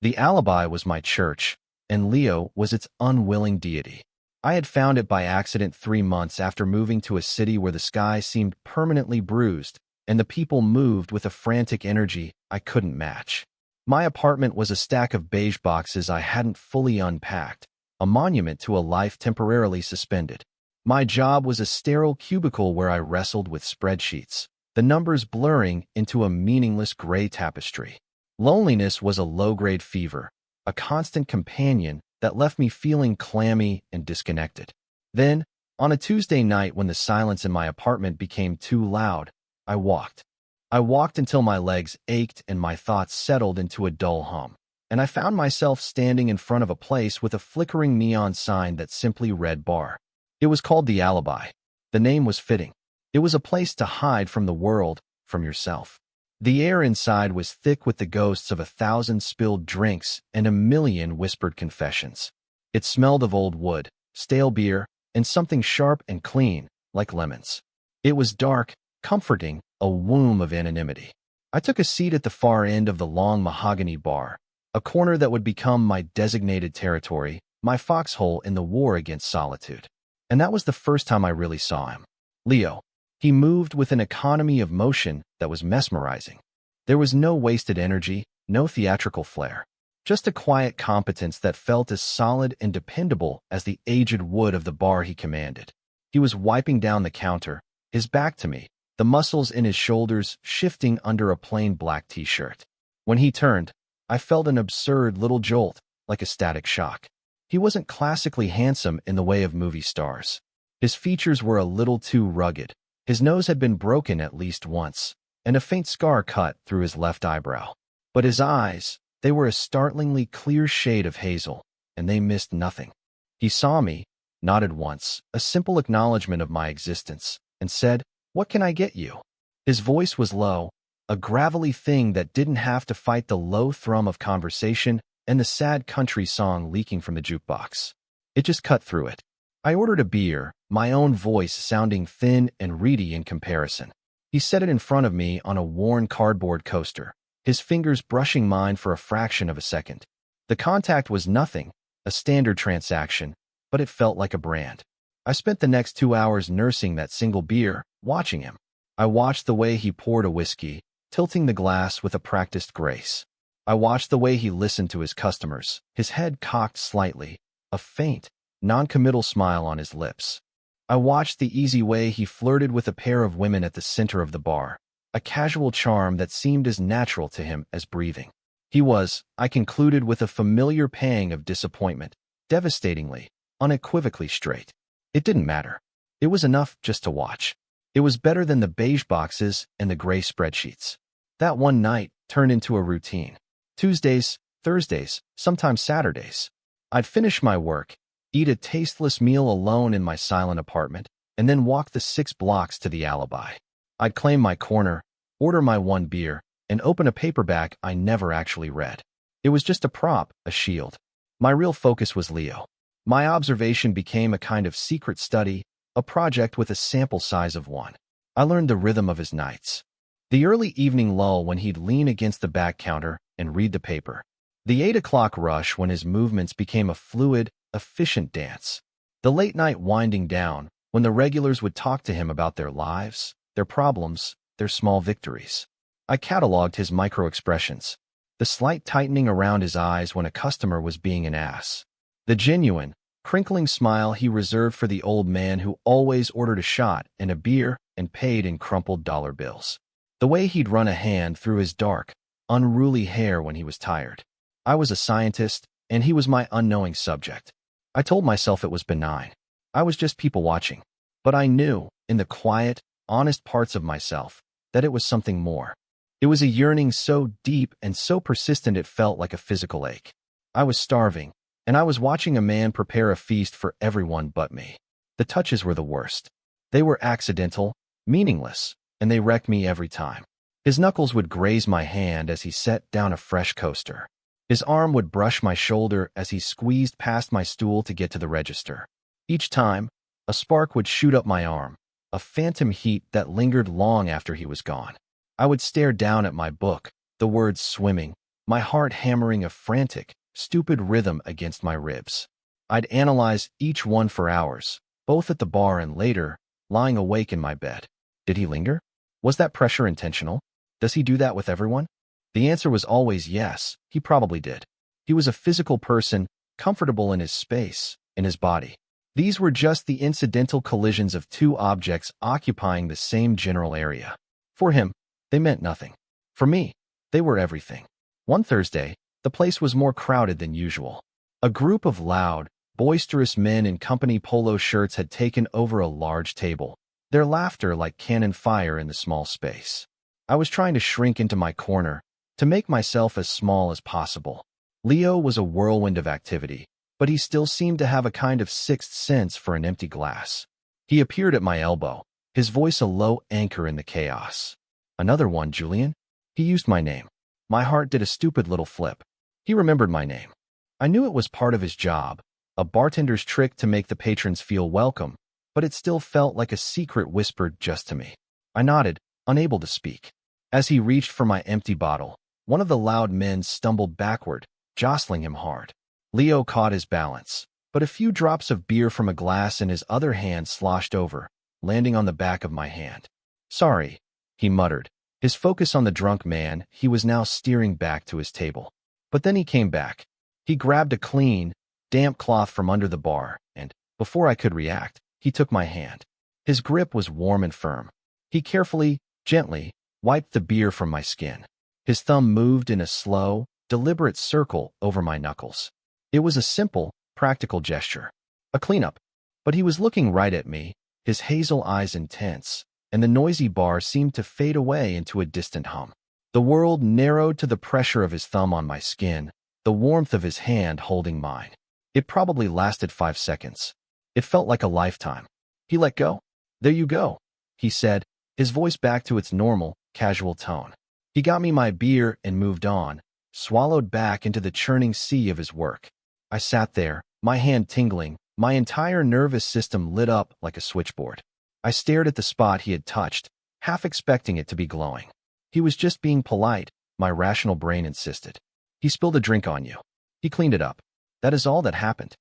The alibi was my church, and Leo was its unwilling deity. I had found it by accident 3 months after moving to a city where the sky seemed permanently bruised, and the people moved with a frantic energy I couldn't match. My apartment was a stack of beige boxes I hadn't fully unpacked, a monument to a life temporarily suspended. My job was a sterile cubicle where I wrestled with spreadsheets, the numbers blurring into a meaningless gray tapestry. Loneliness was a low-grade fever, a constant companion that left me feeling clammy and disconnected. Then, on a Tuesday night when the silence in my apartment became too loud, I walked. I walked until my legs ached and my thoughts settled into a dull hum, and I found myself standing in front of a place with a flickering neon sign that simply read bar. It was called The Alibi. The name was fitting. It was a place to hide from the world, from yourself. The air inside was thick with the ghosts of 1,000 spilled drinks and a million whispered confessions. It smelled of old wood, stale beer, and something sharp and clean, like lemons. It was dark, comforting, a womb of anonymity. I took a seat at the far end of the long mahogany bar, a corner that would become my designated territory, my foxhole in the war against solitude. And that was the first time I really saw him. Leo. He moved with an economy of motion that was mesmerizing. There was no wasted energy, no theatrical flair, just a quiet competence that felt as solid and dependable as the aged wood of the bar he commanded. He was wiping down the counter, his back to me, the muscles in his shoulders shifting under a plain black t-shirt. When he turned, I felt an absurd little jolt, like a static shock. He wasn't classically handsome in the way of movie stars. His features were a little too rugged. His nose had been broken at least once, and a faint scar cut through his left eyebrow. But his eyes, they were a startlingly clear shade of hazel, and they missed nothing. He saw me, nodded once, a simple acknowledgement of my existence, and said, "What can I get you?" His voice was low, a gravelly thing that didn't have to fight the low thrum of conversation and the sad country song leaking from the jukebox. It just cut through it. I ordered a beer, my own voice sounding thin and reedy in comparison. He set it in front of me on a worn cardboard coaster, his fingers brushing mine for a fraction of a second. The contact was nothing, a standard transaction, but it felt like a brand. I spent the next 2 hours nursing that single beer, watching him. I watched the way he poured a whiskey, tilting the glass with a practiced grace. I watched the way he listened to his customers, his head cocked slightly, a faint, non-committal smile on his lips. I watched the easy way he flirted with a pair of women at the center of the bar, a casual charm that seemed as natural to him as breathing. He was, I concluded with a familiar pang of disappointment, devastatingly, unequivocally straight. It didn't matter. It was enough just to watch. It was better than the beige boxes and the gray spreadsheets. That one night turned into a routine. Tuesdays, Thursdays, sometimes Saturdays. I'd finish my work, eat a tasteless meal alone in my silent apartment, and then walk the 6 blocks to the alibi. I'd claim my corner, order my one beer, and open a paperback I never actually read. It was just a prop, a shield. My real focus was Leo. My observation became a kind of secret study, a project with a sample size of 1. I learned the rhythm of his nights. The early evening lull when he'd lean against the back counter and read the paper. The 8 o'clock rush when his movements became a fluid, efficient dance. The late night winding down when the regulars would talk to him about their lives, their problems, their small victories. I cataloged his micro-expressions. The slight tightening around his eyes when a customer was being an ass. The genuine, crinkling smile he reserved for the old man who always ordered a shot and a beer and paid in crumpled dollar bills. The way he'd run a hand through his dark, unruly hair when he was tired. I was a scientist, and he was my unknowing subject. I told myself it was benign. I was just people watching. But I knew, in the quiet, honest parts of myself, that it was something more. It was a yearning so deep and so persistent it felt like a physical ache. I was starving, and I was watching a man prepare a feast for everyone but me. The touches were the worst. They were accidental, meaningless, and they wrecked me every time. His knuckles would graze my hand as he set down a fresh coaster. His arm would brush my shoulder as he squeezed past my stool to get to the register. Each time, a spark would shoot up my arm, a phantom heat that lingered long after he was gone. I would stare down at my book, the words swimming, my heart hammering a frantic, stupid rhythm against my ribs. I'd analyze each one for hours, both at the bar and later, lying awake in my bed. Did he linger? Was that pressure intentional? Does he do that with everyone? The answer was always yes, he probably did. He was a physical person, comfortable in his space, in his body. These were just the incidental collisions of two objects occupying the same general area. For him, they meant nothing. For me, they were everything. One Thursday, the place was more crowded than usual. A group of loud, boisterous men in company polo shirts had taken over a large table, their laughter like cannon fire in the small space. I was trying to shrink into my corner, to make myself as small as possible. Leo was a whirlwind of activity, but he still seemed to have a kind of sixth sense for an empty glass. He appeared at my elbow, his voice a low anchor in the chaos. Another one, Julian? He used my name. My heart did a stupid little flip. He remembered my name. I knew it was part of his job, a bartender's trick to make the patrons feel welcome, but it still felt like a secret whispered just to me. I nodded, unable to speak. As he reached for my empty bottle, one of the loud men stumbled backward, jostling him hard. Leo caught his balance, but a few drops of beer from a glass in his other hand sloshed over, landing on the back of my hand. Sorry, he muttered, his focus on the drunk man. He was now steering back to his table. But then he came back. He grabbed a clean, damp cloth from under the bar, and, before I could react, he took my hand. His grip was warm and firm. He carefully, gently, wiped the beer from my skin. His thumb moved in a slow, deliberate circle over my knuckles. It was a simple, practical gesture. A cleanup. But he was looking right at me, his hazel eyes intense, and the noisy bar seemed to fade away into a distant hum. The world narrowed to the pressure of his thumb on my skin, the warmth of his hand holding mine. It probably lasted 5 seconds. It felt like a lifetime. He let go. There you go, he said, his voice back to its normal, casual tone. He got me my beer and moved on, swallowed back into the churning sea of his work. I sat there, my hand tingling, my entire nervous system lit up like a switchboard. I stared at the spot he had touched, half expecting it to be glowing. He was just being polite, my rational brain insisted. He spilled a drink on you. He cleaned it up. That is all that happened.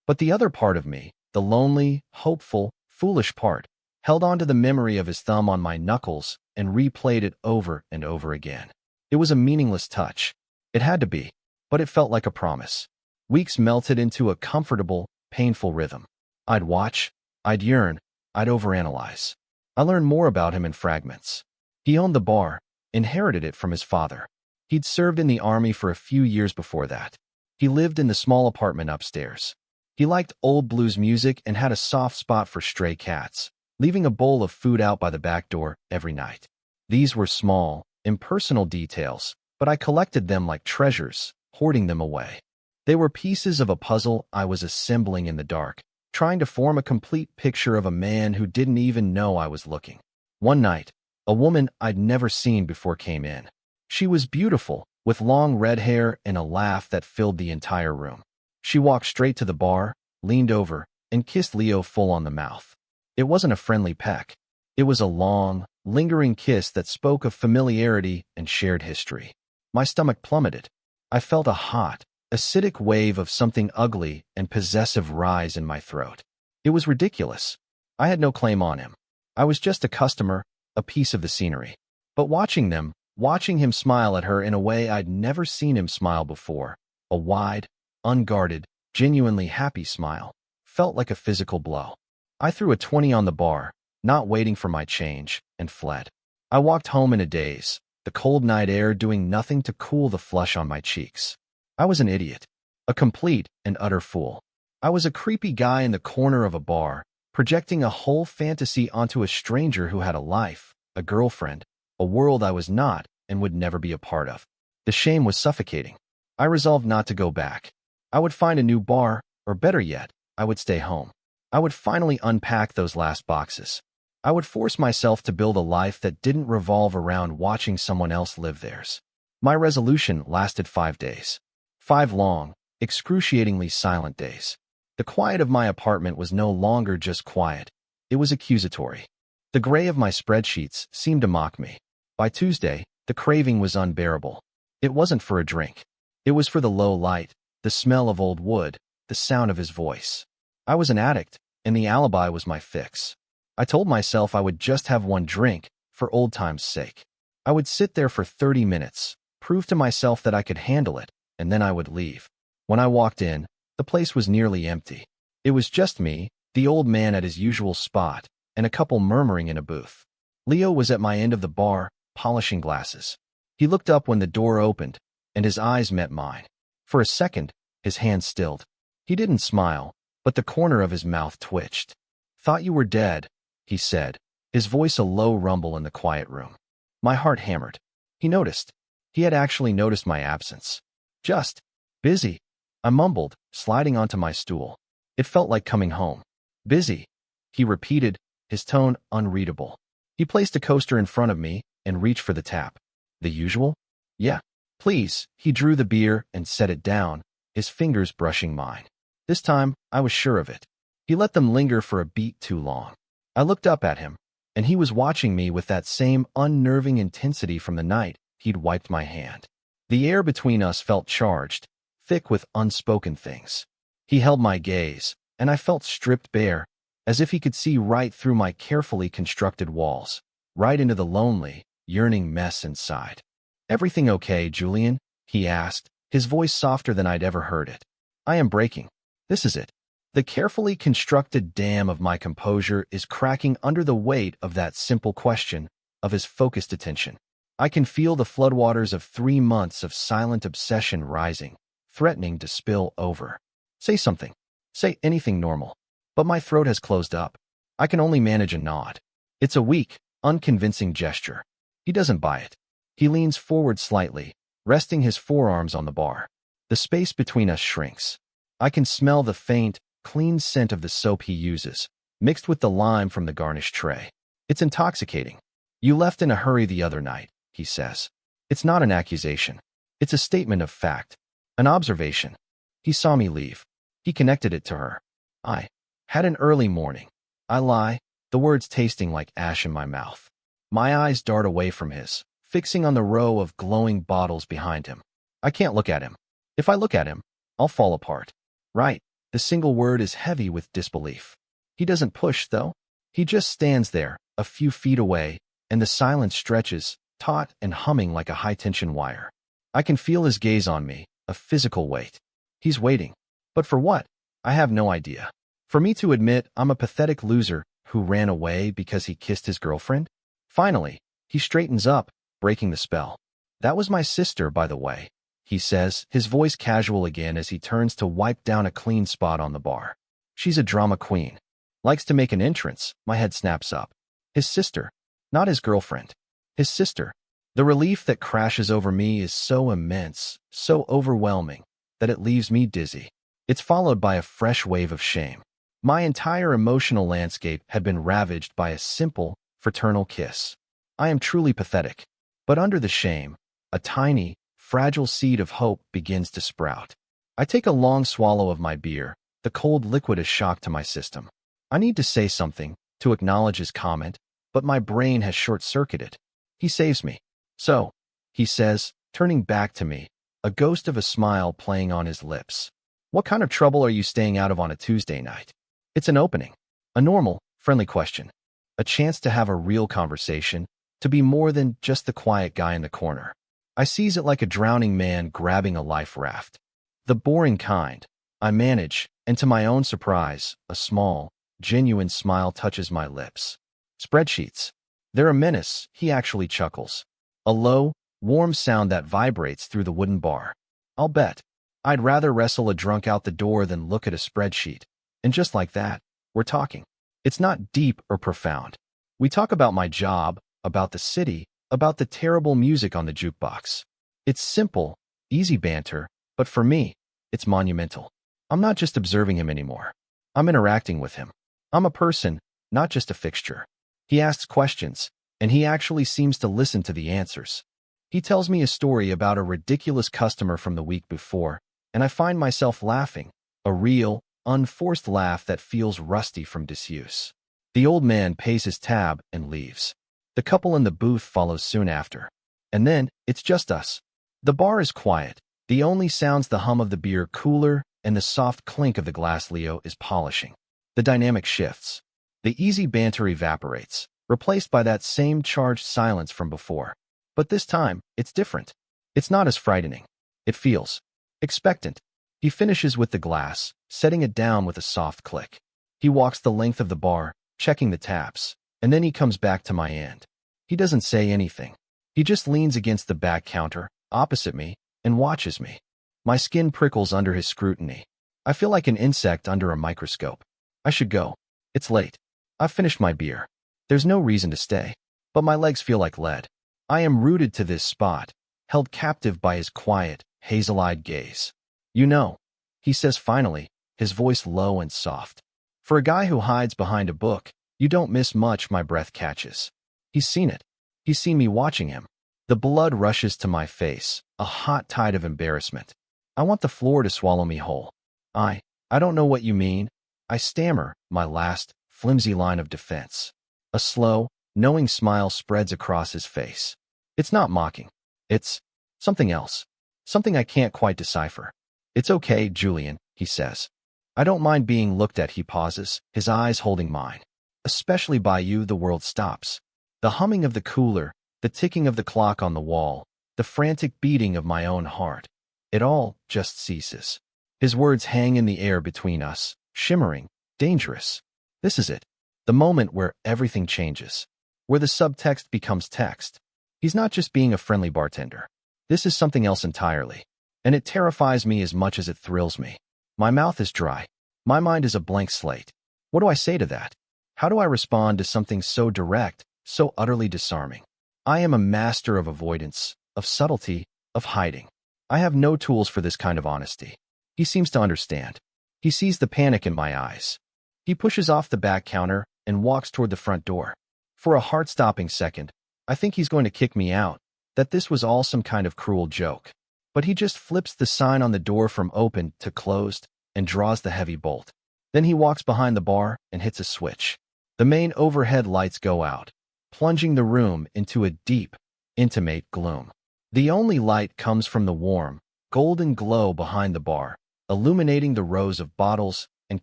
But the other part of me, the lonely, hopeful, foolish part, held on to the memory of his thumb on my knuckles and replayed it over and over again. It was a meaningless touch. It had to be, but it felt like a promise. Weeks melted into a comfortable, painful rhythm. I'd watch, I'd yearn, I'd overanalyze. I learned more about him in fragments. He owned the bar, inherited it from his father. He'd served in the army for a few years before that. He lived in the small apartment upstairs. He liked old blues music and had a soft spot for stray cats, leaving a bowl of food out by the back door every night. These were small, impersonal details, but I collected them like treasures, hoarding them away. They were pieces of a puzzle I was assembling in the dark, trying to form a complete picture of a man who didn't even know I was looking. One night, a woman I'd never seen before came in. She was beautiful, with long red hair and a laugh that filled the entire room. She walked straight to the bar, leaned over, and kissed Leo full on the mouth. It wasn't a friendly peck. It was a long, lingering kiss that spoke of familiarity and shared history. My stomach plummeted. I felt a hot, acidic wave of something ugly and possessive rise in my throat. It was ridiculous. I had no claim on him. I was just a customer, a piece of the scenery. But watching him smile at her in a way I'd never seen him smile before, a wide, unguarded, genuinely happy smile, felt like a physical blow. I threw a 20 on the bar, not waiting for my change, and fled. I walked home in a daze, the cold night air doing nothing to cool the flush on my cheeks. I was an idiot, a complete and utter fool. I was a creepy guy in the corner of a bar, projecting a whole fantasy onto a stranger who had a life, a girlfriend, a world I was not and would never be a part of. The shame was suffocating. I resolved not to go back. I would find a new bar, or better yet, I would stay home. I would finally unpack those last boxes. I would force myself to build a life that didn't revolve around watching someone else live theirs. My resolution lasted 5 days. 5 long, excruciatingly silent days. The quiet of my apartment was no longer just quiet. It was accusatory. The gray of my spreadsheets seemed to mock me. By Tuesday, the craving was unbearable. It wasn't for a drink. It was for the low light, the smell of old wood, the sound of his voice. I was an addict, and the alibi was my fix. I told myself I would just have one drink, for old time's sake. I would sit there for 30 minutes, prove to myself that I could handle it, and then I would leave. When I walked in, the place was nearly empty. It was just me, the old man at his usual spot, and a couple murmuring in a booth. Leo was at my end of the bar, polishing glasses. He looked up when the door opened, and his eyes met mine. For a second, his hand stilled. He didn't smile, but the corner of his mouth twitched. "Thought you were dead," he said, his voice a low rumble in the quiet room. My heart hammered. He noticed. He had actually noticed my absence. "Just busy," I mumbled, sliding onto my stool. It felt like coming home. "Busy," he repeated, his tone unreadable. He placed a coaster in front of me and reached for the tap. "The usual?" "Yeah." "Please." He drew the beer and set it down, his fingers brushing mine. This time, I was sure of it. He let them linger for a beat too long. I looked up at him, and he was watching me with that same unnerving intensity from the night he'd wiped my hand. The air between us felt charged, thick with unspoken things. He held my gaze, and I felt stripped bare, as if he could see right through my carefully constructed walls, right into the lonely, yearning mess inside. "Everything okay, Julian?" he asked, his voice softer than I'd ever heard it. "I am breaking. This is it." The carefully constructed dam of my composure is cracking under the weight of that simple question, of his focused attention. I can feel the floodwaters of 3 months of silent obsession rising, threatening to spill over. "Say something. Say anything normal." But my throat has closed up. I can only manage a nod. It's a weak, unconvincing gesture. He doesn't buy it. He leans forward slightly, resting his forearms on the bar. The space between us shrinks. I can smell the faint, clean scent of the soap he uses, mixed with the lime from the garnish tray. It's intoxicating. "You left in a hurry the other night," he says. It's not an accusation. It's a statement of fact, an observation. He saw me leave. He connected it to her. "I had an early morning." I lie, the words tasting like ash in my mouth. My eyes dart away from his, fixing on the row of glowing bottles behind him. I can't look at him. If I look at him, I'll fall apart. "Right." The single word is heavy with disbelief. He doesn't push, though. He just stands there, a few feet away, and the silence stretches, taut and humming like a high-tension wire. I can feel his gaze on me, a physical weight. He's waiting. But for what? I have no idea. For me to admit I'm a pathetic loser who ran away because he kissed his girlfriend? Finally, he straightens up, breaking the spell. "That was my sister, by the way," he says, his voice casual again as he turns to wipe down a clean spot on the bar. "She's a drama queen. Likes to make an entrance." My head snaps up. His sister. Not his girlfriend. His sister. The relief that crashes over me is so immense, so overwhelming, that it leaves me dizzy. It's followed by a fresh wave of shame. My entire emotional landscape had been ravaged by a simple, fraternal kiss. I am truly pathetic. But under the shame, a tiny, fragile seed of hope begins to sprout. I take a long swallow of my beer, the cold liquid a shock to my system. I need to say something, to acknowledge his comment, but my brain has short-circuited. He saves me. "So," he says, turning back to me, a ghost of a smile playing on his lips. "What kind of trouble are you staying out of on a Tuesday night?" It's an opening. A normal, friendly question. A chance to have a real conversation, to be more than just the quiet guy in the corner. I seize it like a drowning man grabbing a life raft. The boring kind. I manage, and to my own surprise, a small, genuine smile touches my lips. "Spreadsheets. They're a menace," he actually chuckles. A low, warm sound that vibrates through the wooden bar. "I'll bet. I'd rather wrestle a drunk out the door than look at a spreadsheet." And just like that, we're talking. It's not deep or profound. We talk about my job, about the city, about the terrible music on the jukebox. It's simple, easy banter, but for me, it's monumental. I'm not just observing him anymore. I'm interacting with him. I'm a person, not just a fixture. He asks questions, and he actually seems to listen to the answers. He tells me a story about a ridiculous customer from the week before, and I find myself laughing, a real, unforced laugh that feels rusty from disuse. The old man pays his tab and leaves. The couple in the booth follows soon after. And then, it's just us. The bar is quiet, The only sound's the hum of the beer cooler and the soft clink of the glass Leo is polishing. The dynamic shifts. The easy banter evaporates, replaced by that same charged silence from before. But this time, it's different. It's not as frightening. It feels expectant. He finishes with the glass, setting it down with a soft click. He walks the length of the bar, checking the taps, and then he comes back to my end. He doesn't say anything. He just leans against the back counter, opposite me, and watches me. My skin prickles under his scrutiny. I feel like an insect under a microscope. I should go. It's late. I've finished my beer. There's no reason to stay. But my legs feel like lead. I am rooted to this spot, held captive by his quiet, hazel-eyed gaze. You know, he says finally, his voice low and soft. For a guy who hides behind a book, you don't miss much. My breath catches. He's seen it. He's seen me watching him. The blood rushes to my face, a hot tide of embarrassment. I want the floor to swallow me whole. I don't know what you mean. I stammer, my last, flimsy line of defense. A slow, knowing smile spreads across his face. It's not mocking. It's something else. Something I can't quite decipher. It's okay, Julian, he says. I don't mind being looked at. He pauses, his eyes holding mine. Especially by you. The world stops. The humming of the cooler, the ticking of the clock on the wall, the frantic beating of my own heart. It all just ceases. His words hang in the air between us, shimmering, dangerous. This is it. The moment where everything changes. Where the subtext becomes text. He's not just being a friendly bartender. This is something else entirely. And it terrifies me as much as it thrills me. My mouth is dry. My mind is a blank slate. What do I say to that? How do I respond to something so direct, so utterly disarming? I am a master of avoidance, of subtlety, of hiding. I have no tools for this kind of honesty. He seems to understand. He sees the panic in my eyes. He pushes off the back counter and walks toward the front door. For a heart-stopping second, I think he's going to kick me out, that this was all some kind of cruel joke. But he just flips the sign on the door from open to closed and draws the heavy bolt. Then he walks behind the bar and hits a switch. The main overhead lights go out, plunging the room into a deep, intimate gloom. The only light comes from the warm, golden glow behind the bar, illuminating the rows of bottles and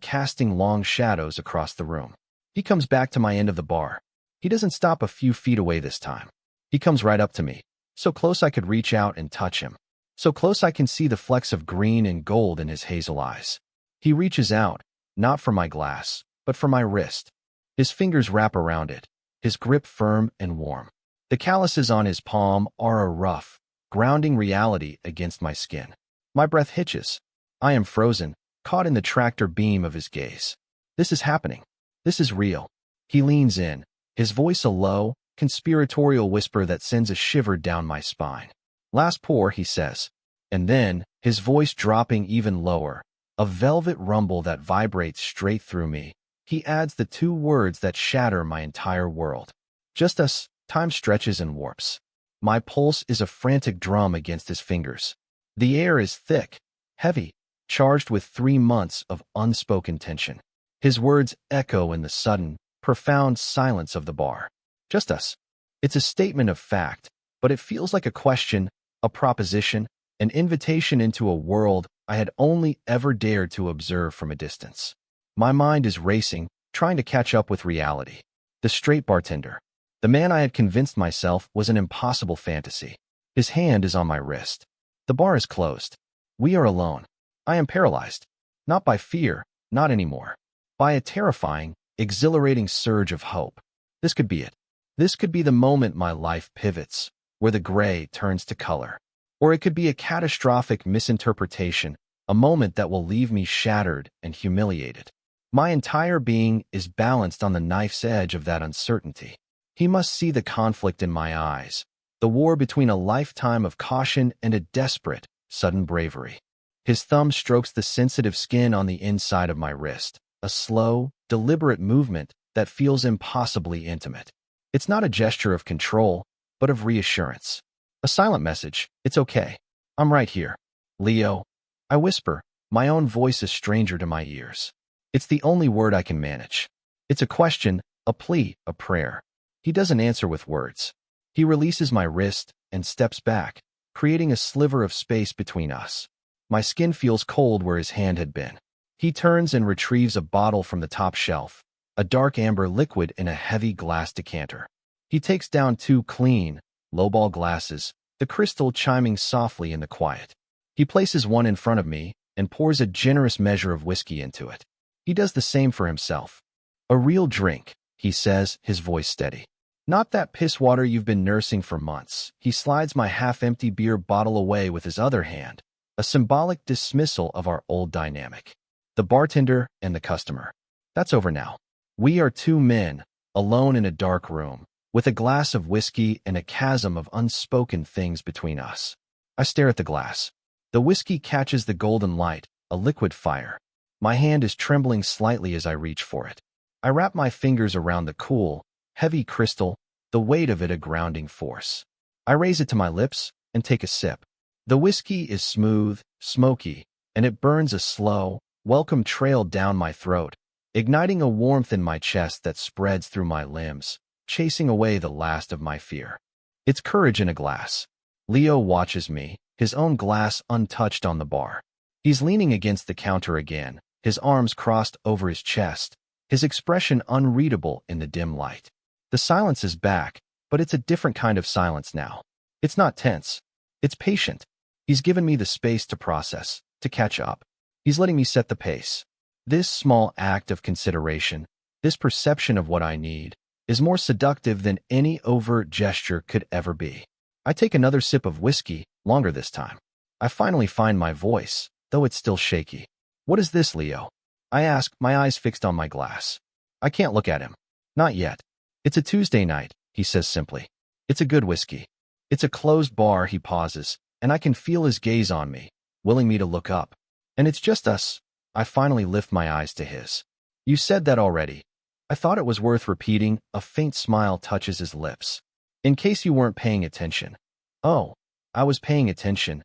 casting long shadows across the room. He comes back to my end of the bar. He doesn't stop a few feet away this time. He comes right up to me, so close I could reach out and touch him. So close I can see the flecks of green and gold in his hazel eyes. He reaches out, not for my glass, but for my wrist. His fingers wrap around it, his grip firm and warm. The calluses on his palm are a rough, grounding reality against my skin. My breath hitches. I am frozen, caught in the tractor beam of his gaze. This is happening. This is real. He leans in, his voice a low, conspiratorial whisper that sends a shiver down my spine. Last pour, he says. And then, his voice dropping even lower, a velvet rumble that vibrates straight through me. He adds the two words that shatter my entire world. Just us. Time stretches and warps. My pulse is a frantic drum against his fingers. The air is thick, heavy, charged with 3 months of unspoken tension. His words echo in the sudden, profound silence of the bar. Just us. It's a statement of fact, but it feels like a question, a proposition, an invitation into a world I had only ever dared to observe from a distance. My mind is racing, trying to catch up with reality. The straight bartender. The man I had convinced myself was an impossible fantasy. His hand is on my wrist. The bar is closed. We are alone. I am paralyzed. Not by fear, not anymore. By a terrifying, exhilarating surge of hope. This could be it. This could be the moment my life pivots, where the gray turns to color. Or it could be a catastrophic misinterpretation, a moment that will leave me shattered and humiliated. My entire being is balanced on the knife's edge of that uncertainty. He must see the conflict in my eyes, the war between a lifetime of caution and a desperate, sudden bravery. His thumb strokes the sensitive skin on the inside of my wrist, a slow, deliberate movement that feels impossibly intimate. It's not a gesture of control, but of reassurance. A silent message, it's okay. I'm right here. Leo. I whisper, my own voice a stranger to my ears. It's the only word I can manage. It's a question, a plea, a prayer. He doesn't answer with words. He releases my wrist and steps back, creating a sliver of space between us. My skin feels cold where his hand had been. He turns and retrieves a bottle from the top shelf, a dark amber liquid in a heavy glass decanter. He takes down two clean, lowball glasses, the crystal chiming softly in the quiet. He places one in front of me and pours a generous measure of whiskey into it. He does the same for himself. "A real drink," he says, his voice steady. "Not that piss water you've been nursing for months." He slides my half-empty beer bottle away with his other hand, a symbolic dismissal of our old dynamic. The bartender and the customer. That's over now. We are two men, alone in a dark room, with a glass of whiskey and a chasm of unspoken things between us. I stare at the glass. The whiskey catches the golden light, a liquid fire. My hand is trembling slightly as I reach for it. I wrap my fingers around the cool, heavy crystal, the weight of it a grounding force. I raise it to my lips and take a sip. The whiskey is smooth, smoky, and it burns a slow, welcome trail down my throat, igniting a warmth in my chest that spreads through my limbs, chasing away the last of my fear. It's courage in a glass. Leo watches me, his own glass untouched on the bar. He's leaning against the counter again, his arms crossed over his chest, his expression unreadable in the dim light. The silence is back, but it's a different kind of silence now. It's not tense. It's patient. He's given me the space to process, to catch up. He's letting me set the pace. This small act of consideration, this perception of what I need, is more seductive than any overt gesture could ever be. I take another sip of whiskey, longer this time. I finally find my voice, though it's still shaky. "What is this, Leo?" I ask, my eyes fixed on my glass. I can't look at him. "Not yet. It's a Tuesday night," he says simply. "It's a good whiskey. It's a closed bar." He pauses, and I can feel his gaze on me, willing me to look up. "And it's just us." I finally lift my eyes to his. "You said that already." I thought it was worth repeating. A faint smile touches his lips. "In case you weren't paying attention." "Oh, I was paying attention,"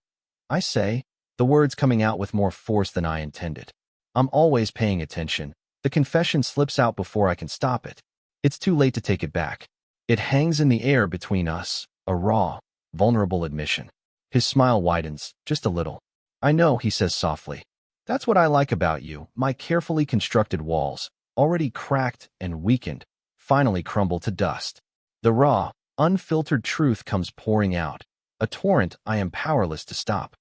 I say, the words coming out with more force than I intended. I'm always paying attention. The confession slips out before I can stop it. It's too late to take it back. It hangs in the air between us, a raw, vulnerable admission. His smile widens, just a little. "I know," he says softly. "That's what I like about you." My carefully constructed walls, already cracked and weakened, finally crumble to dust. The raw, unfiltered truth comes pouring out, a torrent I am powerless to stop.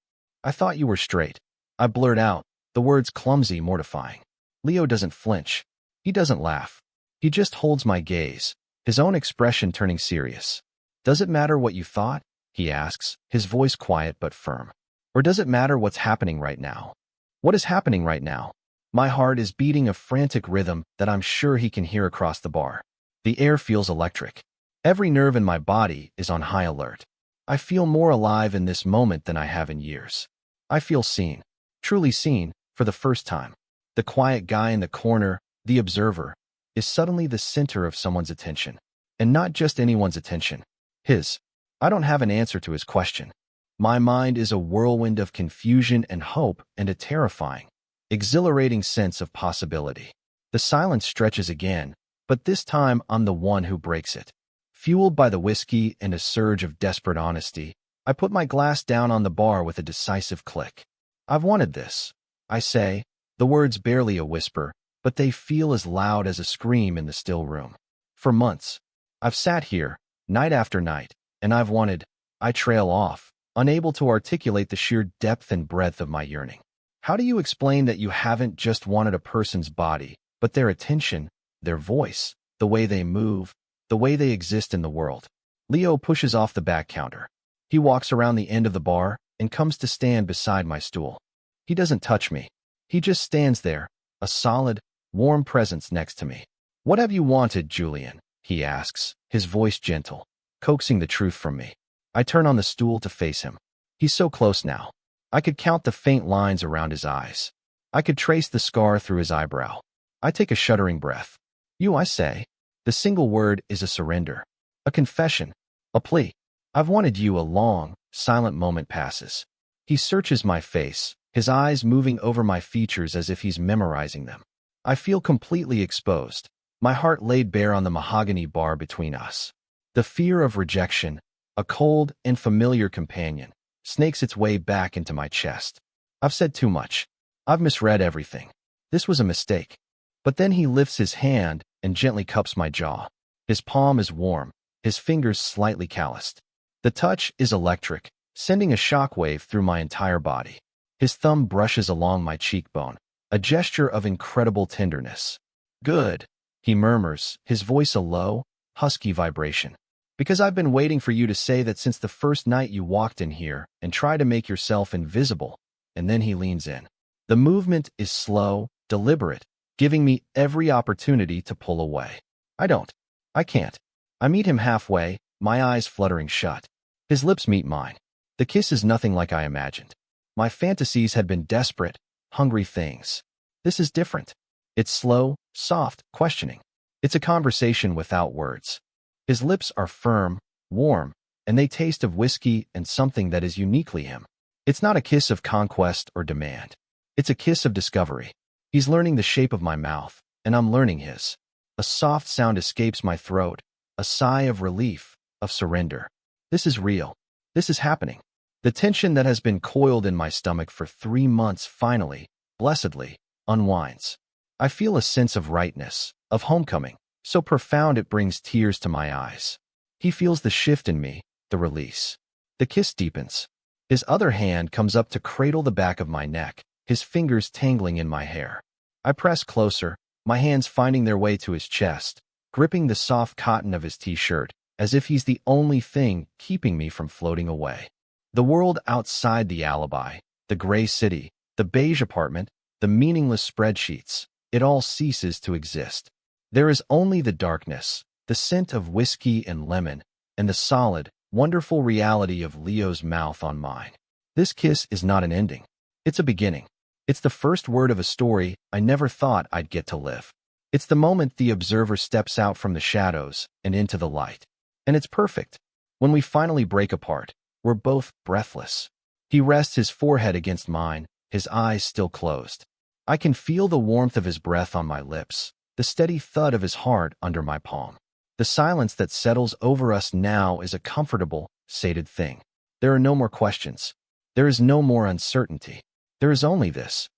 "I thought you were straight." I blurt out, the words clumsy, mortifying. Leo doesn't flinch. He doesn't laugh. He just holds my gaze, his own expression turning serious. "Does it matter what you thought?" he asks, his voice quiet but firm. "Or does it matter what's happening right now?" What is happening right now? My heart is beating a frantic rhythm that I'm sure he can hear across the bar. The air feels electric. Every nerve in my body is on high alert. I feel more alive in this moment than I have in years. I feel seen, truly seen, for the first time. The quiet guy in the corner, the observer, is suddenly the center of someone's attention. And not just anyone's attention. His. I don't have an answer to his question. My mind is a whirlwind of confusion and hope and a terrifying, exhilarating sense of possibility. The silence stretches again, but this time I'm the one who breaks it. Fueled by the whiskey and a surge of desperate honesty, I put my glass down on the bar with a decisive click. "I've wanted this," I say, the words barely a whisper, but they feel as loud as a scream in the still room. "For months. I've sat here, night after night, and I've wanted." I trail off, unable to articulate the sheer depth and breadth of my yearning. "How do you explain that you haven't just wanted a person's body, but their attention, their voice, the way they move, the way they exist in the world?" Leo pushes off the back counter. He walks around the end of the bar and comes to stand beside my stool. He doesn't touch me. He just stands there, a solid, warm presence next to me. "What have you wanted, Julian?" he asks, his voice gentle, coaxing the truth from me. I turn on the stool to face him. He's so close now. I could count the faint lines around his eyes. I could trace the scar through his eyebrow. I take a shuddering breath. "You," I say. The single word is a surrender, a confession, a plea. "I've wanted you." A long, silent moment passes. He searches my face, his eyes moving over my features as if he's memorizing them. I feel completely exposed, my heart laid bare on the mahogany bar between us. The fear of rejection, a cold and familiar companion, snakes its way back into my chest. I've said too much. I've misread everything. This was a mistake. But then he lifts his hand and gently cups my jaw. His palm is warm, his fingers slightly calloused. The touch is electric, sending a shockwave through my entire body. His thumb brushes along my cheekbone, a gesture of incredible tenderness. Good, he murmurs, his voice a low, husky vibration. Because I've been waiting for you to say that since the first night you walked in here and tried to make yourself invisible. And then he leans in. The movement is slow, deliberate, giving me every opportunity to pull away. I can't. I meet him halfway, my eyes fluttering shut. His lips meet mine. The kiss is nothing like I imagined. My fantasies had been desperate, hungry things. This is different. It's slow, soft, questioning. It's a conversation without words. His lips are firm, warm, and they taste of whiskey and something that is uniquely him. It's not a kiss of conquest or demand. It's a kiss of discovery. He's learning the shape of my mouth, and I'm learning his. A soft sound escapes my throat, a sigh of relief, of surrender. This is real. This is happening. The tension that has been coiled in my stomach for 3 months finally, blessedly, unwinds. I feel a sense of rightness, of homecoming, so profound it brings tears to my eyes. He feels the shift in me, the release. The kiss deepens. His other hand comes up to cradle the back of my neck, his fingers tangling in my hair. I press closer, my hands finding their way to his chest, gripping the soft cotton of his t-shirt, as if he's the only thing keeping me from floating away. The world outside the alibi, the gray city, the beige apartment, the meaningless spreadsheets, it all ceases to exist. There is only the darkness, the scent of whiskey and lemon, and the solid, wonderful reality of Leo's mouth on mine. This kiss is not an ending. It's a beginning. It's the first word of a story I never thought I'd get to live. It's the moment the observer steps out from the shadows and into the light. And it's perfect. When we finally break apart, we're both breathless. He rests his forehead against mine, his eyes still closed. I can feel the warmth of his breath on my lips, the steady thud of his heart under my palm. The silence that settles over us now is a comfortable, sated thing. There are no more questions. There is no more uncertainty. There is only this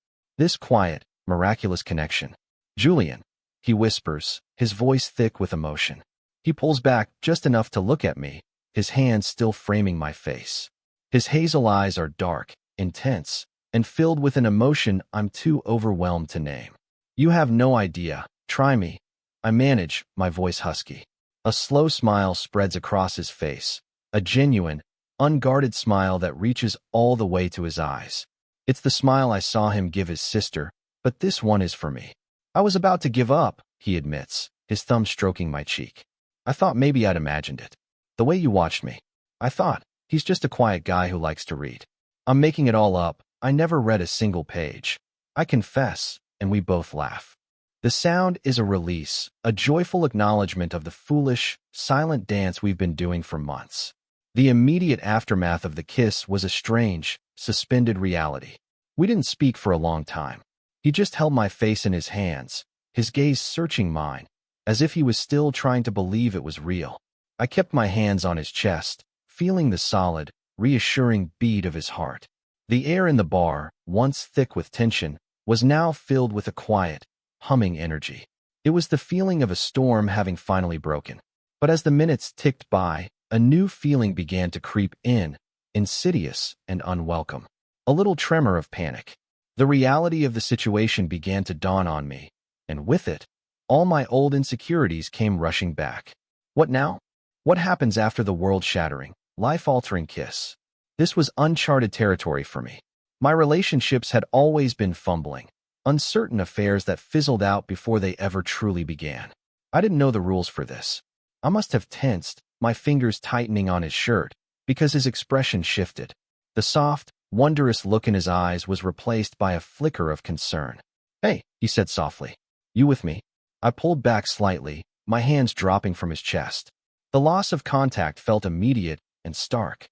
quiet, miraculous connection. Julian, he whispers, his voice thick with emotion. He pulls back just enough to look at me, his hands still framing my face. His hazel eyes are dark, intense, and filled with an emotion I'm too overwhelmed to name. You have no idea. Try me. I manage, my voice husky. A slow smile spreads across his face, a genuine, unguarded smile that reaches all the way to his eyes. It's the smile I saw him give his sister, but this one is for me. I was about to give up, he admits, his thumb stroking my cheek. I thought maybe I'd imagined it. The way you watched me. I thought, he's just a quiet guy who likes to read. I'm making it all up. I never read a single page. I confess, and we both laugh. The sound is a release, a joyful acknowledgement of the foolish, silent dance we've been doing for months. The immediate aftermath of the kiss was a strange, suspended reality. We didn't speak for a long time. He just held my face in his hands, his gaze searching mine, as if he was still trying to believe it was real. I kept my hands on his chest, feeling the solid, reassuring beat of his heart. The air in the bar, once thick with tension, was now filled with a quiet, humming energy. It was the feeling of a storm having finally broken. But as the minutes ticked by, a new feeling began to creep in, insidious and unwelcome. A little tremor of panic. The reality of the situation began to dawn on me, and with it, all my old insecurities came rushing back. What now? What happens after the world-shattering, life-altering kiss? This was uncharted territory for me. My relationships had always been fumbling, uncertain affairs that fizzled out before they ever truly began. I didn't know the rules for this. I must have tensed, my fingers tightening on his shirt, because his expression shifted. The soft, wondrous look in his eyes was replaced by a flicker of concern. "Hey," he said softly. "You with me?" I pulled back slightly, my hands dropping from his chest. The loss of contact felt immediate and stark.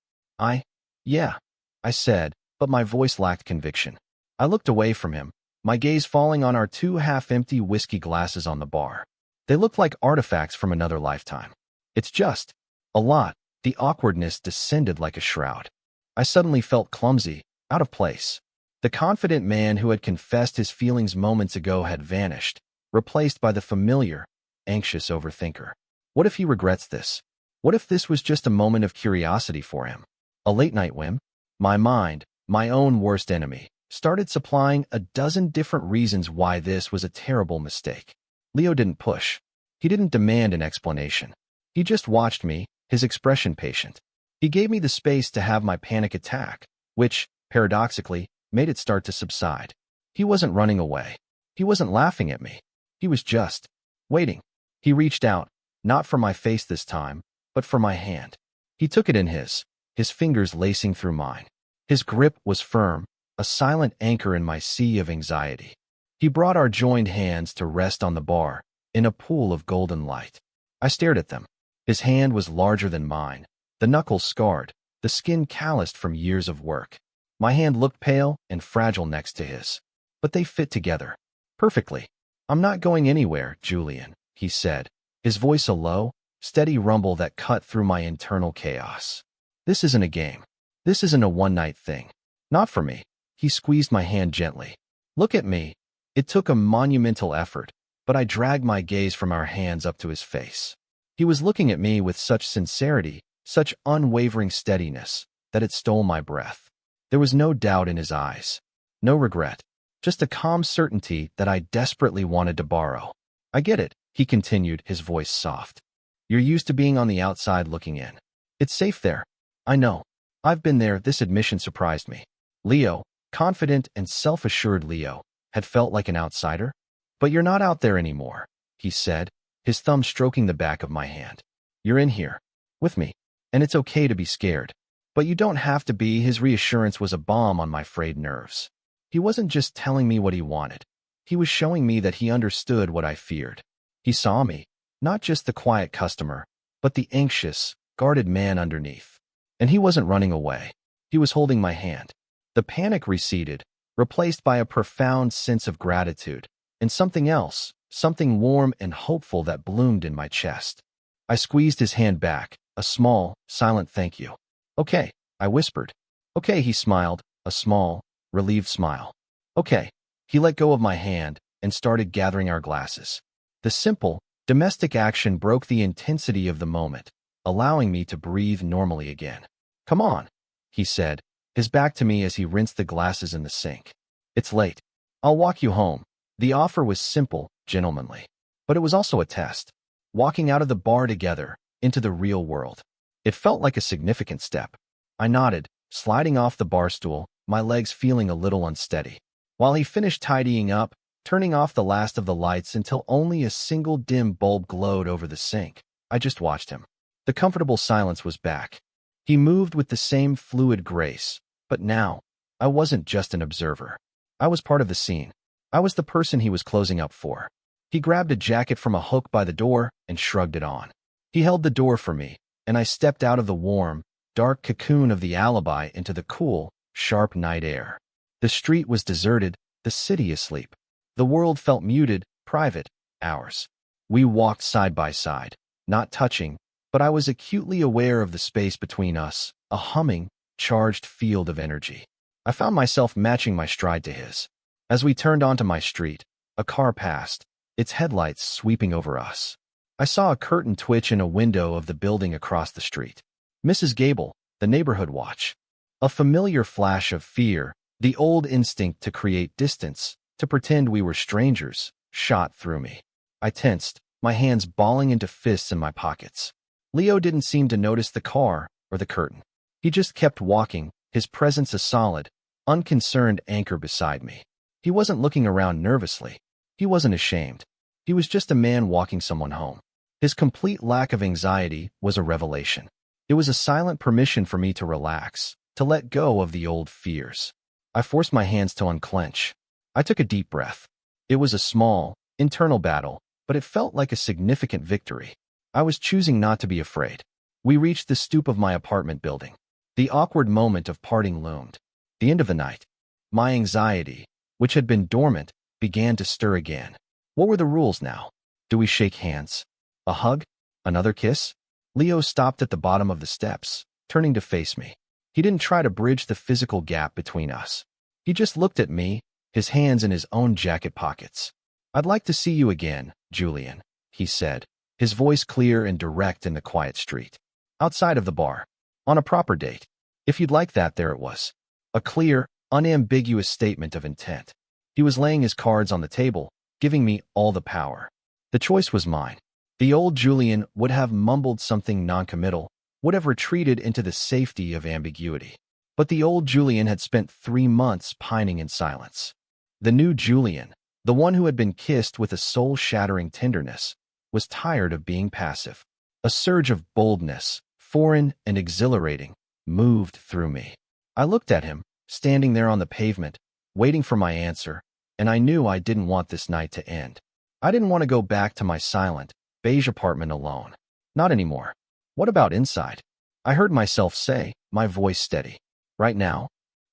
Yeah, I said, but my voice lacked conviction. I looked away from him, my gaze falling on our 2 half-empty whiskey glasses on the bar. They looked like artifacts from another lifetime. It's just a lot. The awkwardness descended like a shroud. I suddenly felt clumsy, out of place. The confident man who had confessed his feelings moments ago had vanished, replaced by the familiar, anxious overthinker. What if he regrets this? What if this was just a moment of curiosity for him? A late-night whim? My mind, my own worst enemy, started supplying a dozen different reasons why this was a terrible mistake. Leo didn't push. He didn't demand an explanation. He just watched me, his expression patient. He gave me the space to have my panic attack, which, paradoxically, made it start to subside. He wasn't running away. He wasn't laughing at me. He was just waiting. He reached out, not for my face this time, but for my hand. He took it in his fingers lacing through mine. His grip was firm, a silent anchor in my sea of anxiety. He brought our joined hands to rest on the bar, in a pool of golden light. I stared at them. His hand was larger than mine, the knuckles scarred, the skin calloused from years of work. My hand looked pale and fragile next to his, but they fit together perfectly. "I'm not going anywhere, Julian," he said, his voice a low, steady rumble that cut through my internal chaos. "This isn't a game. This isn't a one-night thing. Not for me." He squeezed my hand gently. "Look at me." It took a monumental effort, but I dragged my gaze from our hands up to his face. He was looking at me with such sincerity, such unwavering steadiness, that it stole my breath. There was no doubt in his eyes, no regret, just a calm certainty that I desperately wanted to borrow. "I get it," he continued, his voice soft. "You're used to being on the outside looking in. It's safe there. I know. I've been there." This admission surprised me. Leo, confident and self-assured Leo, had felt like an outsider. "But you're not out there anymore," he said, his thumb stroking the back of my hand. "You're in here, with me, and it's okay to be scared. But you don't have to be." His reassurance was a balm on my frayed nerves. He wasn't just telling me what he wanted. He was showing me that he understood what I feared. He saw me, not just the quiet customer, but the anxious, guarded man underneath. And he wasn't running away. He was holding my hand. The panic receded, replaced by a profound sense of gratitude, and something else, something warm and hopeful that bloomed in my chest. I squeezed his hand back, a small, silent thank you. "Okay," I whispered. "Okay," he smiled, a small, relieved smile. "Okay." He let go of my hand and started gathering our glasses. The simple, domestic action broke the intensity of the moment, allowing me to breathe normally again. "Come on," he said, his back to me as he rinsed the glasses in the sink. "It's late. I'll walk you home." The offer was simple, gentlemanly. But it was also a test. Walking out of the bar together, into the real world. It felt like a significant step. I nodded, sliding off the bar stool, my legs feeling a little unsteady. While he finished tidying up, turning off the last of the lights until only a single dim bulb glowed over the sink, I just watched him. The comfortable silence was back. He moved with the same fluid grace, but now, I wasn't just an observer. I was part of the scene. I was the person he was closing up for. He grabbed a jacket from a hook by the door and shrugged it on. He held the door for me, and I stepped out of the warm, dark cocoon of the alibi into the cool, sharp night air. The street was deserted, the city asleep. The world felt muted, private, ours. We walked side by side, not touching, but I was acutely aware of the space between us, a humming, charged field of energy. I found myself matching my stride to his. As we turned onto my street, a car passed, its headlights sweeping over us. I saw a curtain twitch in a window of the building across the street. Mrs. Gable, the neighborhood watch. A familiar flash of fear, the old instinct to create distance, to pretend we were strangers, shot through me. I tensed, my hands balling into fists in my pockets. Leo didn't seem to notice the car or the curtain. He just kept walking, his presence a solid, unconcerned anchor beside me. He wasn't looking around nervously. He wasn't ashamed. He was just a man walking someone home. His complete lack of anxiety was a revelation. It was a silent permission for me to relax, to let go of the old fears. I forced my hands to unclench. I took a deep breath. It was a small, internal battle, but it felt like a significant victory. I was choosing not to be afraid. We reached the stoop of my apartment building. The awkward moment of parting loomed. The end of the night. My anxiety, which had been dormant, began to stir again. What were the rules now? Do we shake hands? A hug? Another kiss? Leo stopped at the bottom of the steps, turning to face me. He didn't try to bridge the physical gap between us. He just looked at me, his hands in his own jacket pockets. "I'd like to see you again, Julian," he said, his voice clear and direct in the quiet street. "Outside of the bar. On a proper date. If you'd like that." There it was. A clear, unambiguous statement of intent. He was laying his cards on the table, giving me all the power. The choice was mine. The old Julian would have mumbled something noncommittal, would have retreated into the safety of ambiguity. But the old Julian had spent 3 months pining in silence. The new Julian, the one who had been kissed with a soul-shattering tenderness, was tired of being passive. A surge of boldness, foreign and exhilarating, moved through me. I looked at him, standing there on the pavement, waiting for my answer, and I knew I didn't want this night to end. I didn't want to go back to my silent, beige apartment alone. Not anymore. "What about inside?" I heard myself say, my voice steady. "Right now?"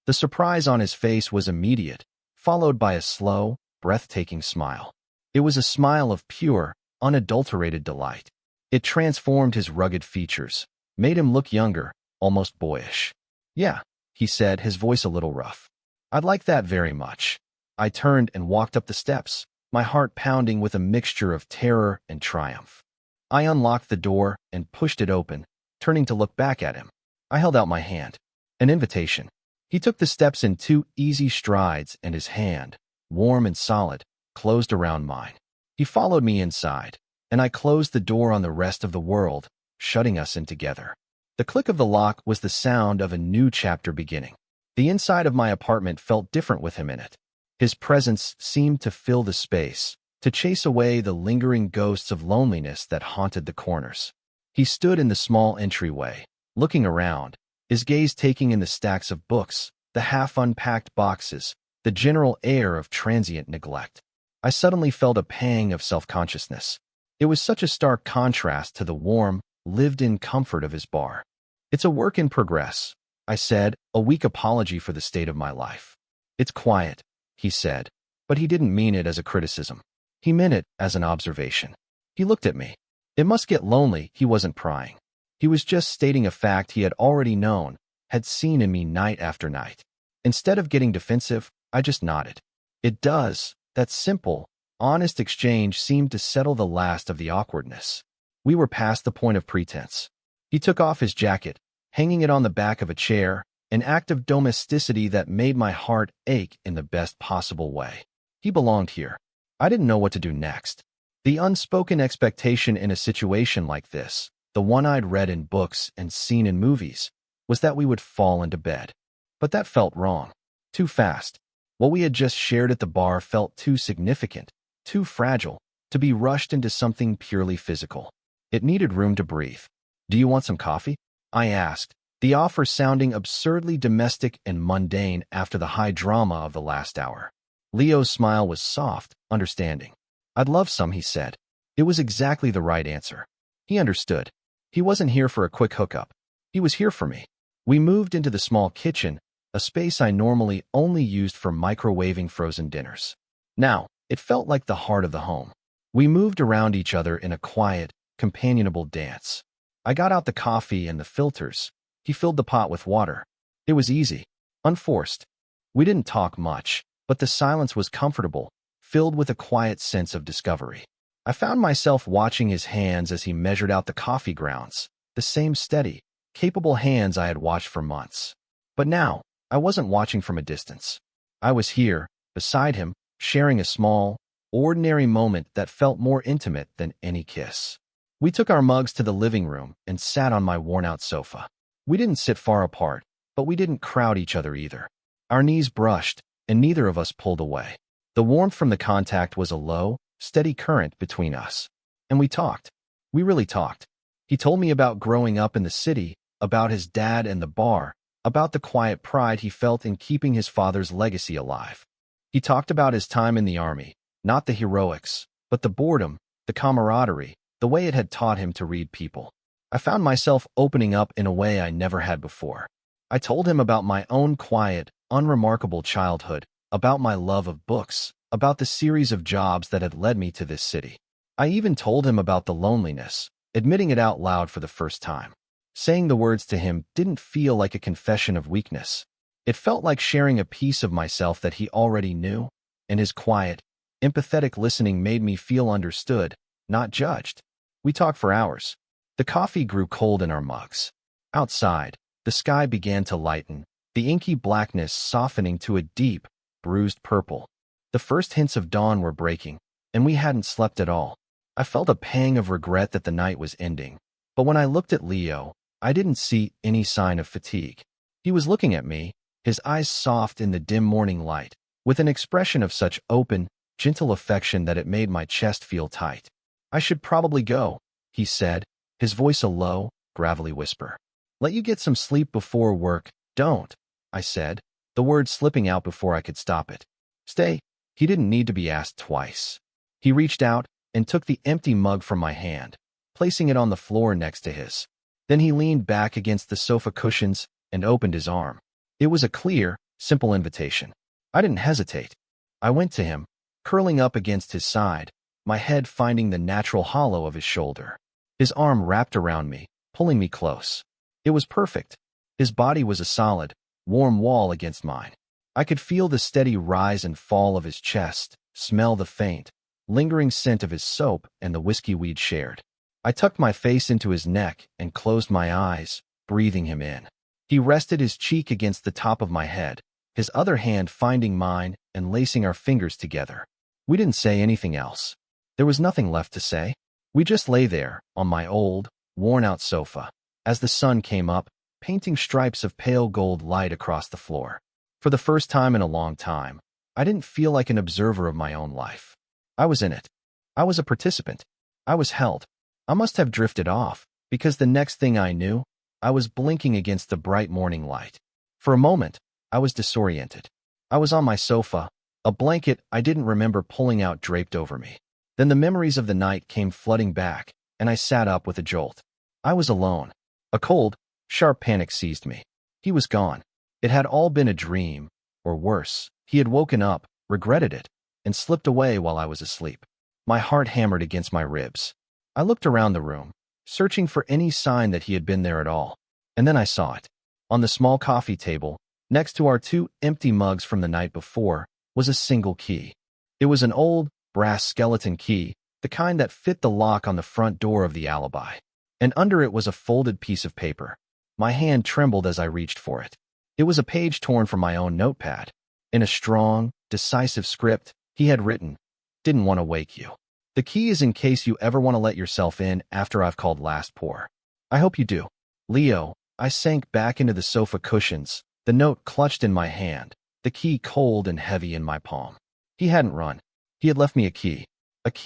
The surprise on his face was immediate, followed by a slow, breathtaking smile. It was a smile of pure, unadulterated delight. It transformed his rugged features, made him look younger, almost boyish. "Yeah," he said, his voice a little rough. "I'd like that very much." I turned and walked up the steps, my heart pounding with a mixture of terror and triumph. I unlocked the door and pushed it open, turning to look back at him. I held out my hand. An invitation. He took the steps in 2 easy strides, and his hand, warm and solid, closed around mine. He followed me inside, and I closed the door on the rest of the world, shutting us in together. The click of the lock was the sound of a new chapter beginning. The inside of my apartment felt different with him in it. His presence seemed to fill the space, to chase away the lingering ghosts of loneliness that haunted the corners. He stood in the small entryway, looking around, his gaze taking in the stacks of books, the half-unpacked boxes, the general air of transient neglect. I suddenly felt a pang of self-consciousness. It was such a stark contrast to the warm, lived-in comfort of his bar. "It's a work in progress," I said, a weak apology for the state of my life. "It's quiet," he said, but he didn't mean it as a criticism. He meant it as an observation. He looked at me. It must get lonely. He wasn't prying. He was just stating a fact he had already known, had seen in me night after night. Instead of getting defensive, I just nodded. It does. That simple, honest exchange seemed to settle the last of the awkwardness. We were past the point of pretense. He took off his jacket, hanging it on the back of a chair, an act of domesticity that made my heart ache in the best possible way. He belonged here. I didn't know what to do next. The unspoken expectation in a situation like this, the one I'd read in books and seen in movies, was that we would fall into bed. But that felt wrong. Too fast. What we had just shared at the bar felt too significant, too fragile, to be rushed into something purely physical. It needed room to breathe. "Do you want some coffee?" I asked, the offer sounding absurdly domestic and mundane after the high drama of the last hour. Leo's smile was soft, understanding. "I'd love some," he said. It was exactly the right answer. He understood. He wasn't here for a quick hookup. He was here for me. We moved into the small kitchen, a space I normally only used for microwaving frozen dinners. Now, it felt like the heart of the home. We moved around each other in a quiet, companionable dance. I got out the coffee and the filters. He filled the pot with water. It was easy, unforced. We didn't talk much, but the silence was comfortable, filled with a quiet sense of discovery. I found myself watching his hands as he measured out the coffee grounds, the same steady, capable hands I had watched for months. But now, I wasn't watching from a distance. I was here, beside him, sharing a small, ordinary moment that felt more intimate than any kiss. We took our mugs to the living room and sat on my worn-out sofa. We didn't sit far apart, but we didn't crowd each other either. Our knees brushed, and neither of us pulled away. The warmth from the contact was a low, steady current between us. And we talked. We really talked. He told me about growing up in the city, about his dad and the bar, about the quiet pride he felt in keeping his father's legacy alive. He talked about his time in the army, not the heroics, but the boredom, the camaraderie, the way it had taught him to read people. I found myself opening up in a way I never had before. I told him about my own quiet, unremarkable childhood, about my love of books, about the series of jobs that had led me to this city. I even told him about the loneliness, admitting it out loud for the first time. Saying the words to him didn't feel like a confession of weakness. It felt like sharing a piece of myself that he already knew, and his quiet, empathetic listening made me feel understood, not judged. We talked for hours. The coffee grew cold in our mugs. Outside, the sky began to lighten, the inky blackness softening to a deep, bruised purple. The first hints of dawn were breaking, and we hadn't slept at all. I felt a pang of regret that the night was ending. But when I looked at Leo, I didn't see any sign of fatigue. He was looking at me, his eyes soft in the dim morning light, with an expression of such open, gentle affection that it made my chest feel tight. "I should probably go," he said, his voice a low, gravelly whisper. "Let you get some sleep before work." "Don't," I said, the words slipping out before I could stop it. "Stay." He didn't need to be asked twice. He reached out and took the empty mug from my hand, placing it on the floor next to his. Then he leaned back against the sofa cushions and opened his arm. It was a clear, simple invitation. I didn't hesitate. I went to him, curling up against his side, my head finding the natural hollow of his shoulder. His arm wrapped around me, pulling me close. It was perfect. His body was a solid, warm wall against mine. I could feel the steady rise and fall of his chest, smell the faint, lingering scent of his soap and the whiskey we'd shared. I tucked my face into his neck and closed my eyes, breathing him in. He rested his cheek against the top of my head, his other hand finding mine and lacing our fingers together. We didn't say anything else. There was nothing left to say. We just lay there, on my old, worn-out sofa, as the sun came up, painting stripes of pale gold light across the floor. For the first time in a long time, I didn't feel like an observer of my own life. I was in it. I was a participant. I was held. I must have drifted off, because the next thing I knew, I was blinking against the bright morning light. For a moment, I was disoriented. I was on my sofa, a blanket I didn't remember pulling out draped over me. Then the memories of the night came flooding back, and I sat up with a jolt. I was alone. A cold, sharp panic seized me. He was gone. It had all been a dream, or worse, he had woken up, regretted it, and slipped away while I was asleep. My heart hammered against my ribs. I looked around the room, searching for any sign that he had been there at all. And then I saw it. On the small coffee table, next to our two empty mugs from the night before, was a single key. It was an old, brass skeleton key, the kind that fit the lock on the front door of the alibi. And under it was a folded piece of paper. My hand trembled as I reached for it. It was a page torn from my own notepad. In a strong, decisive script, he had written, "Didn't want to wake you. The key is in case you ever want to let yourself in after I've called last pour. I hope you do. Leo." I sank back into the sofa cushions, the note clutched in my hand, the key cold and heavy in my palm. He hadn't run. He had left me a key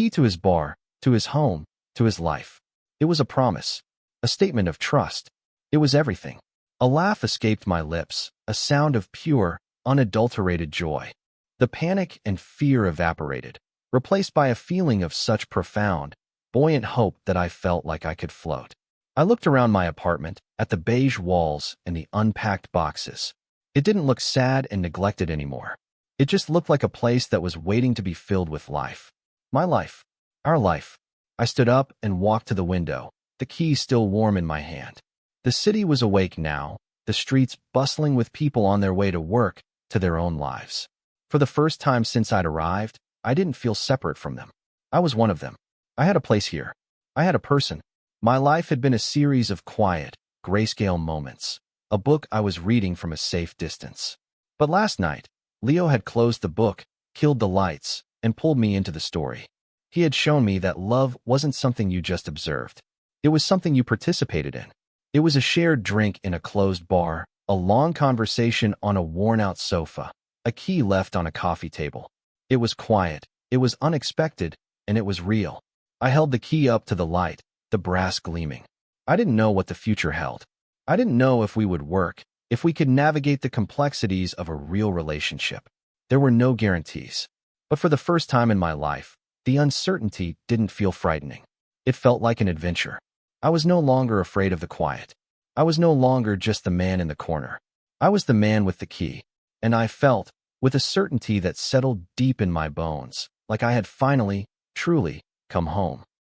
to his bar, to his home, to his life. It was a promise, a statement of trust. It was everything. A laugh escaped my lips, a sound of pure, unadulterated joy. The panic and fear evaporated, replaced by a feeling of such profound, buoyant hope that I felt like I could float. I looked around my apartment, at the beige walls and the unpacked boxes. It didn't look sad and neglected anymore. It just looked like a place that was waiting to be filled with life. My life. Our life. I stood up and walked to the window, the key still warm in my hand. The city was awake now, the streets bustling with people on their way to work, to their own lives. For the first time since I'd arrived, I didn't feel separate from them. I was one of them. I had a place here. I had a person. My life had been a series of quiet, grayscale moments, a book I was reading from a safe distance. But last night, Leo had closed the book, killed the lights, and pulled me into the story. He had shown me that love wasn't something you just observed. It was something you participated in. It was a shared drink in a closed bar, a long conversation on a worn-out sofa, a key left on a coffee table. It was quiet, it was unexpected, and it was real. I held the key up to the light, the brass gleaming. I didn't know what the future held. I didn't know if we would work, if we could navigate the complexities of a real relationship. There were no guarantees. But for the first time in my life, the uncertainty didn't feel frightening. It felt like an adventure. I was no longer afraid of the quiet. I was no longer just the man in the corner. I was the man with the key, and I felt, with a certainty that settled deep in my bones, like I had finally, truly, come home.